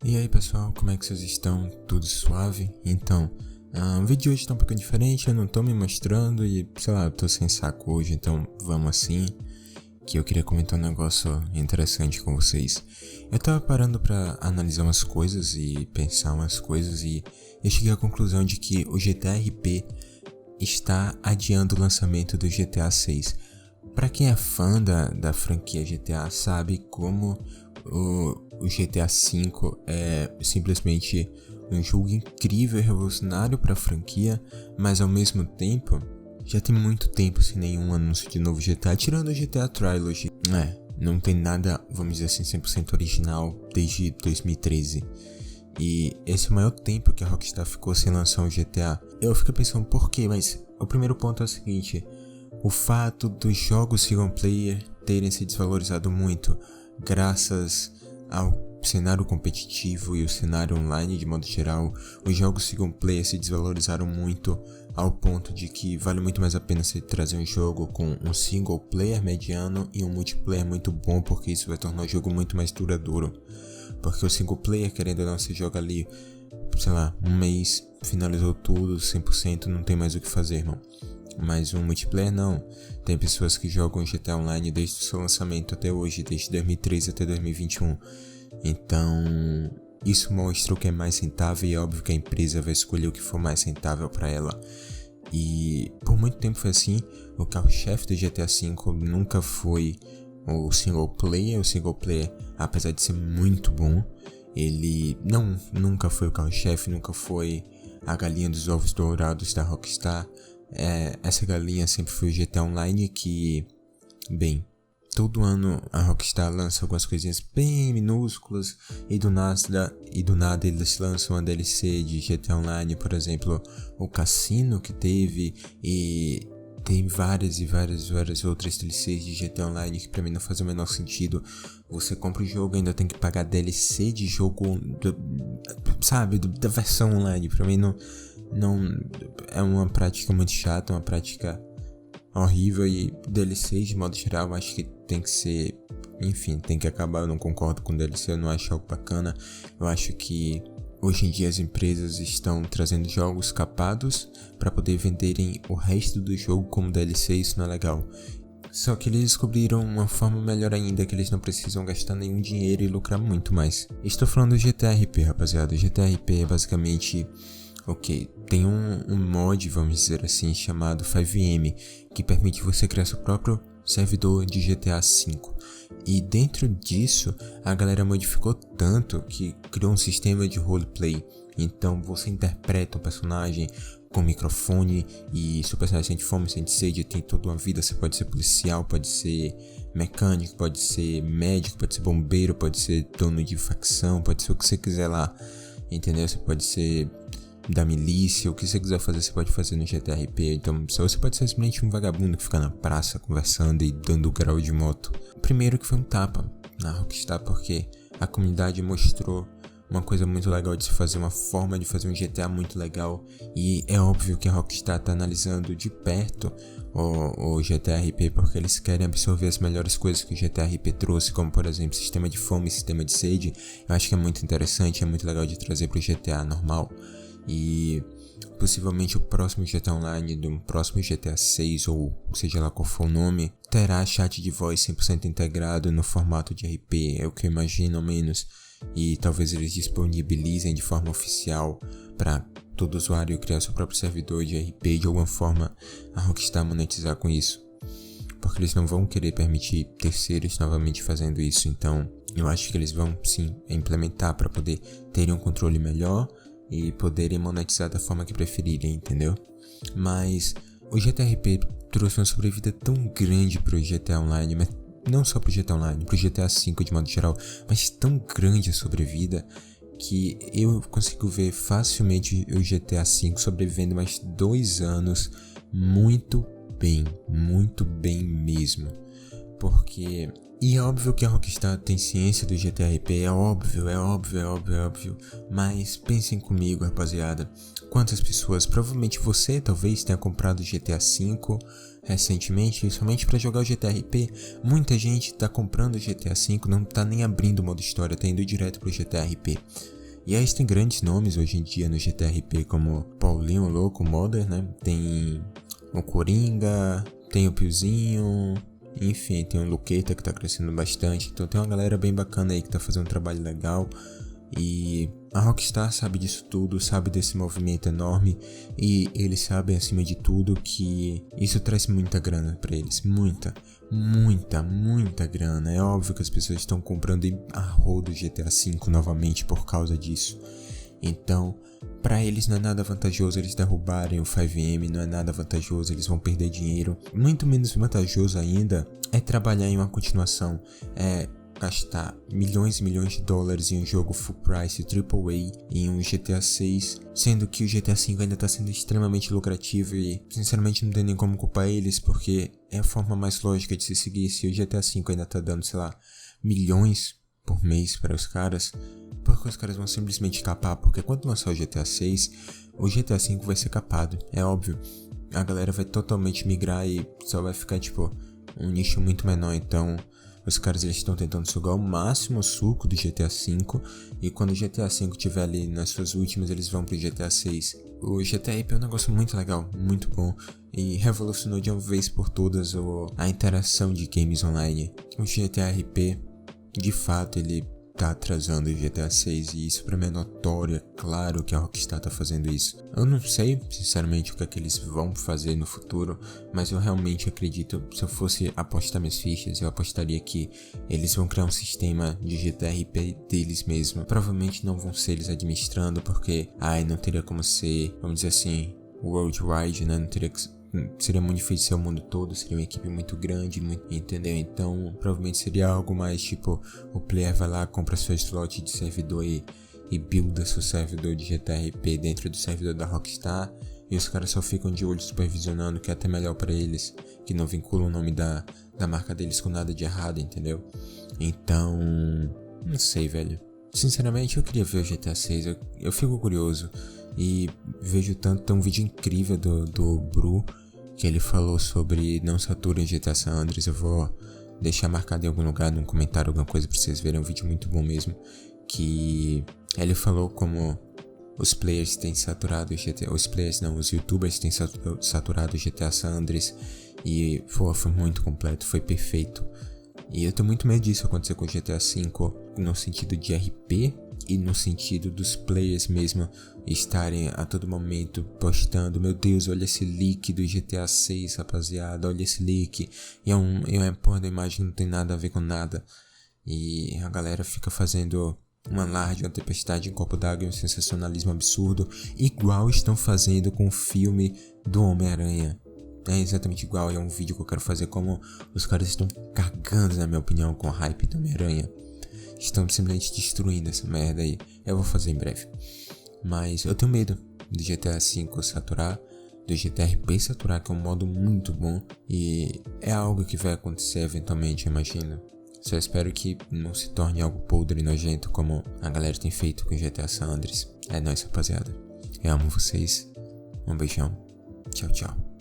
E aí pessoal, como é que vocês estão? Tudo suave? Então, o vídeo de hoje tá um pouquinho diferente, eu não tô me mostrando e, sei lá, eu tô sem saco hoje, então vamos assim, que eu queria comentar um negócio interessante com vocês. Eu tava parando pra analisar umas coisas e pensar umas coisas e eu cheguei à conclusão de que o GTA RP está adiando o lançamento do GTA 6. Pra quem é fã da franquia GTA sabe como o GTA V é simplesmente um jogo incrível e revolucionário para a franquia, mas ao mesmo tempo já tem muito tempo sem nenhum anúncio de novo GTA, tirando o GTA Trilogy. Não tem nada, vamos dizer assim, 100% original desde 2013. E esse é o maior tempo que a Rockstar ficou sem lançar um GTA. Eu fico pensando por quê, mas o primeiro ponto é o seguinte: o fato dos jogos single player terem se desvalorizado muito graças ao cenário competitivo e o cenário online de modo geral, os jogos single player se desvalorizaram muito ao ponto de que vale muito mais a pena você trazer um jogo com um single player mediano e um multiplayer muito bom, porque isso vai tornar o jogo muito mais duradouro. Porque o single player, querendo ou não, você joga ali, sei lá, um mês, finalizou tudo, 100%, não tem mais o que fazer, irmão. Mas um multiplayer não. Tem pessoas que jogam GTA Online desde o seu lançamento até hoje, desde 2013 até 2021. Então, isso mostra o que é mais rentável e é óbvio que a empresa vai escolher o que for mais rentável para ela. E por muito tempo foi assim. O carro-chefe do GTA V nunca foi o single player. O single player, apesar de ser muito bom, ele nunca foi o carro-chefe, nunca foi a galinha dos ovos dourados da Rockstar. Essa galinha sempre foi o GTA Online, que, bem, todo ano a Rockstar lança algumas coisinhas bem minúsculas e do nada eles lançam uma DLC de GTA Online, por exemplo, o Cassino que teve, e tem várias outras DLCs de GTA Online que pra mim não faz o menor sentido. Você compra o jogo e ainda tem que pagar DLC de jogo, da versão online. Pra mim não é uma prática muito chata, uma prática horrível, e DLCs de modo geral eu acho que tem que ser, enfim, tem que acabar. Eu não concordo com DLC, eu não acho algo bacana. Eu acho que hoje em dia as empresas estão trazendo jogos capados para poder venderem o resto do jogo como DLC, isso não é legal. Só que eles descobriram uma forma melhor ainda, que eles não precisam gastar nenhum dinheiro e lucrar muito mais. Estou falando do GTA RP, rapaziada. O GTA RP é basicamente, tem um mod, vamos dizer assim, chamado 5M, que permite você criar seu próprio servidor de GTA V. E dentro disso, a galera modificou tanto que criou um sistema de roleplay. Então você interpreta um personagem com microfone, e se o personagem sente fome, sente sede, tem toda uma vida. Você pode ser policial, pode ser mecânico, pode ser médico, pode ser bombeiro, pode ser dono de facção, pode ser o que você quiser lá, entendeu? Você pode ser da milícia, o que você quiser fazer, você pode fazer no GTA RP. Então, só você pode ser simplesmente um vagabundo que fica na praça conversando e dando grau de moto. Primeiro que foi um tapa na Rockstar, porque a comunidade mostrou uma coisa muito legal de se fazer, uma forma de fazer um GTA muito legal, e é óbvio que a Rockstar tá analisando de perto o GTA RP, porque eles querem absorver as melhores coisas que o GTA RP trouxe, como por exemplo sistema de fome e sistema de sede. Eu acho que é muito interessante, é muito legal de trazer pro GTA normal. E possivelmente o próximo GTA Online, do próximo GTA 6, ou seja lá qual for o nome, terá chat de voz 100% integrado no formato de RP, é o que eu imagino ao menos. E talvez eles disponibilizem de forma oficial para todo usuário criar seu próprio servidor de RP, de alguma forma a Rockstar monetizar com isso, porque eles não vão querer permitir terceiros novamente fazendo isso. Então eu acho que eles vão sim implementar para poder terem um controle melhor e poderem monetizar da forma que preferirem, entendeu? Mas o GTRP trouxe uma sobrevida tão grande pro GTA Online, mas não só pro GTA Online, pro GTA V de modo geral, mas tão grande a sobrevida, que eu consigo ver facilmente o GTA V sobrevivendo mais 2 anos muito bem mesmo. porque... E é óbvio que a Rockstar tem ciência do GTRP, é óbvio, mas pensem comigo, rapaziada, quantas pessoas, provavelmente você talvez tenha comprado o GTA V recentemente, somente para jogar o GTRP, muita gente tá comprando o GTA V, não tá nem abrindo o modo história, tá indo direto pro GTRP. E aí tem grandes nomes hoje em dia no GTRP, como Paulinho Louco, Modder, né, tem o Coringa, tem o Piozinho... Enfim, tem o Luqueta que tá crescendo bastante. Então tem uma galera bem bacana aí que tá fazendo um trabalho legal. E a Rockstar sabe disso tudo, sabe desse movimento enorme. E eles sabem, acima de tudo, que isso traz muita grana pra eles. Muita grana. É óbvio que as pessoas estão comprando a rodo GTA V novamente por causa disso. Então, pra eles não é nada vantajoso eles derrubarem o 5M, não é nada vantajoso, eles vão perder dinheiro. Muito menos vantajoso ainda é trabalhar em uma continuação, é gastar milhões e milhões de dólares em um jogo full price, AAA, em um GTA 6, sendo que o GTA 5 ainda tá sendo extremamente lucrativo e sinceramente não tem nem como culpar eles, porque é a forma mais lógica de se seguir. Se o GTA 5 ainda tá dando, sei lá, milhões por mês para os caras, porque os caras vão simplesmente capar, porque quando lançar o GTA 6, o GTA 5 vai ser capado, é óbvio. A galera vai totalmente migrar e só vai ficar tipo um nicho muito menor, então os caras eles estão tentando sugar o máximo suco do GTA 5 e quando o GTA 5 tiver ali nas suas últimas, eles vão pro GTA 6. O GTRP é um negócio muito legal, muito bom e revolucionou de uma vez por todas a interação de games online. O GTRP, de fato, ele tá atrasando o GTA 6 e isso pra mim é notório, é claro que a Rockstar tá fazendo isso. Eu não sei, sinceramente, o que é que eles vão fazer no futuro, mas eu realmente acredito, se eu fosse apostar minhas fichas, eu apostaria que eles vão criar um sistema de GTRP deles mesmo. Provavelmente não vão ser eles administrando, porque, não teria como ser, vamos dizer assim, worldwide, né, não teria que... Seria muito difícil ser o mundo todo, seria uma equipe muito grande, entendeu? Então, provavelmente seria algo mais tipo, o player vai lá, compra seu slot de servidor e builda seu servidor de GTRP dentro do servidor da Rockstar, e os caras só ficam de olho supervisionando, que é até melhor pra eles, que não vinculam o nome da marca deles com nada de errado, entendeu? Então, não sei, velho. Sinceramente, eu queria ver o GTA 6, eu fico curioso. E vejo tem um vídeo incrível do Bru, que ele falou sobre não saturem GTA San Andreas. Eu vou deixar marcado em algum lugar, num comentário, alguma coisa pra vocês verem, é um vídeo muito bom mesmo. Que ele falou como os players têm saturado o GTA, os youtubers têm saturado o GTA San Andreas. E foi muito completo, foi perfeito. E eu tenho muito medo disso acontecer com o GTA V, no sentido de RP e no sentido dos players mesmo estarem a todo momento postando: meu Deus, olha esse leak do GTA 6, rapaziada, olha esse leak. E é uma porra da imagem, não tem nada a ver com nada. E a galera fica fazendo uma alarde, uma tempestade em copo d'água e um sensacionalismo absurdo, igual estão fazendo com o filme do Homem-Aranha. É exatamente igual, é um vídeo que eu quero fazer como os caras estão cagando, na minha opinião, com o hype do Homem-Aranha. Estão simplesmente destruindo essa merda aí. Eu vou fazer em breve. Mas eu tenho medo do GTA V saturar, do GTRP saturar, que é um modo muito bom. E é algo que vai acontecer eventualmente, eu imagino. Só espero que não se torne algo podre e nojento como a galera tem feito com o GTA San Andreas. É nóis, rapaziada. Eu amo vocês. Um beijão. Tchau, tchau.